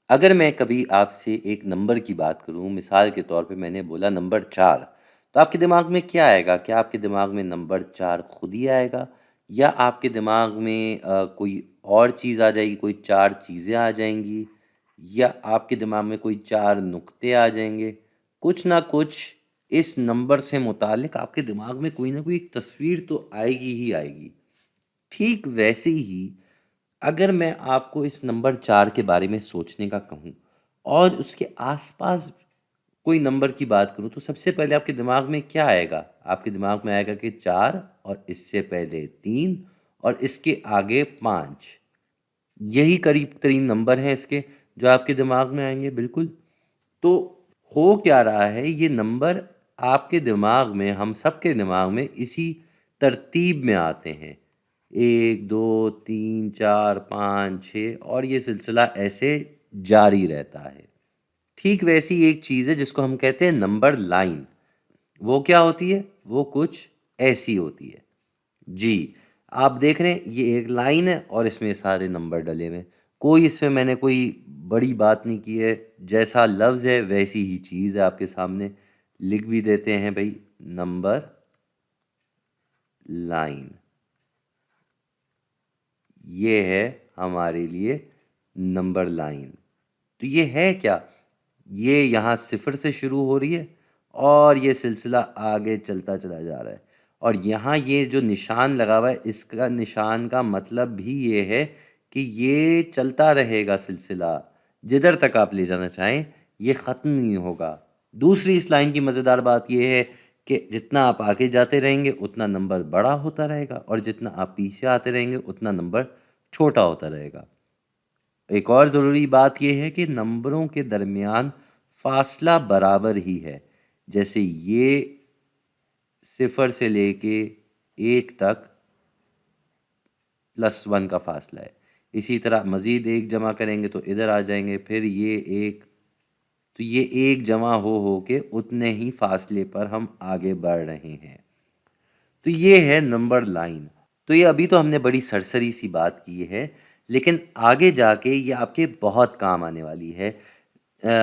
اگر میں کبھی آپ سے ایک نمبر کی بات کروں، مثال کے طور پہ میں نے بولا نمبر 4، تو آپ کے دماغ میں کیا آئے گا؟ کیا آپ کے دماغ میں نمبر 4 خود ہی آئے گا؟ یا آپ کے دماغ میں کوئی اور چیز آ جائے گی، کوئی 4 چیزیں آ جائیں گی؟ یا آپ کے دماغ میں کوئی 4 نقطے آ جائیں گے؟ کچھ نہ کچھ اس نمبر سے متعلق آپ کے دماغ میں کوئی نہ کوئی ایک تصویر تو آئے گی ہی آئے گی۔ ٹھیک ویسے ہی اگر میں آپ کو اس نمبر 4 کے بارے میں سوچنے کا کہوں اور اس کے آس پاس کوئی نمبر کی بات کروں، تو سب سے پہلے آپ کے دماغ میں کیا آئے گا؟ آپ کے دماغ میں آئے گا کہ 4 اور اس سے پہلے 3 اور اس کے آگے 5۔ یہی قریب ترین نمبر ہیں اس کے جو آپ کے دماغ میں آئیں گے، بالکل۔ تو ہو کیا رہا ہے، یہ نمبر آپ کے دماغ میں، ہم سب کے دماغ میں اسی ترتیب میں آتے ہیں، 1 2 3 4 5 6، اور یہ سلسلہ ایسے جاری رہتا ہے۔ ٹھیک ویسی ایک چیز ہے جس کو ہم کہتے ہیں نمبر لائن۔ وہ کیا ہوتی ہے؟ وہ کچھ ایسی ہوتی ہے۔ جی، آپ دیکھ رہے ہیں یہ ایک لائن ہے اور اس میں سارے نمبر ڈلے ہوئے ہیں۔ کوئی اس میں میں نے کوئی بڑی بات نہیں کی ہے، جیسا لفظ ہے ویسی ہی چیز ہے آپ کے سامنے۔ لکھ بھی دیتے ہیں بھائی، نمبر لائن۔ یہ ہے ہمارے لیے نمبر لائن۔ تو یہ ہے کیا؟ یہ یہاں 0 سے شروع ہو رہی ہے اور یہ سلسلہ آگے چلتا چلا جا رہا ہے، اور یہاں یہ جو نشان لگا ہوا ہے، اس کا نشان کا مطلب بھی یہ ہے کہ یہ چلتا رہے گا سلسلہ، جدھر تک آپ لے جانا چاہیں یہ ختم نہیں ہوگا۔ دوسری اس لائن کی مزیدار بات یہ ہے کہ جتنا آپ آگے جاتے رہیں گے اتنا نمبر بڑا ہوتا رہے گا، اور جتنا آپ پیچھے آتے رہیں گے اتنا نمبر چھوٹا ہوتا رہے گا۔ ایک اور ضروری بات یہ ہے کہ نمبروں کے درمیان فاصلہ برابر ہی ہے، جیسے یہ 0 سے لے کے 1 تک +1 کا فاصلہ ہے، اسی طرح مزید 1 جمع کریں گے تو ادھر آ جائیں گے، پھر یہ 1، تو یہ 1 جمع ہو کے اتنے ہی فاصلے پر ہم آگے بڑھ رہے ہیں۔ تو یہ ہے نمبر لائن۔ تو یہ ابھی تو ہم نے بڑی سرسری سی بات کی ہے، لیکن آگے جا کے یہ آپ کے بہت کام آنے والی ہے،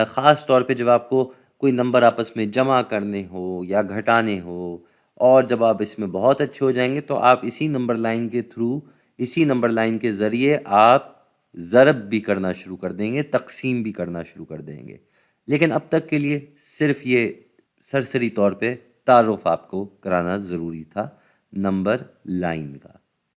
خاص طور پہ جب آپ کو کوئی نمبر آپس میں جمع کرنے ہو یا گھٹانے ہو، اور جب آپ اس میں بہت اچھے ہو جائیں گے تو آپ اسی نمبر لائن کے تھرو، اسی نمبر لائن کے ذریعے آپ ضرب بھی کرنا شروع کر دیں گے، تقسیم بھی کرنا شروع کر دیں گے۔ لیکن اب تک کے لیے صرف یہ سرسری طور پہ تعارف آپ کو کرانا ضروری تھا نمبر لائن کا۔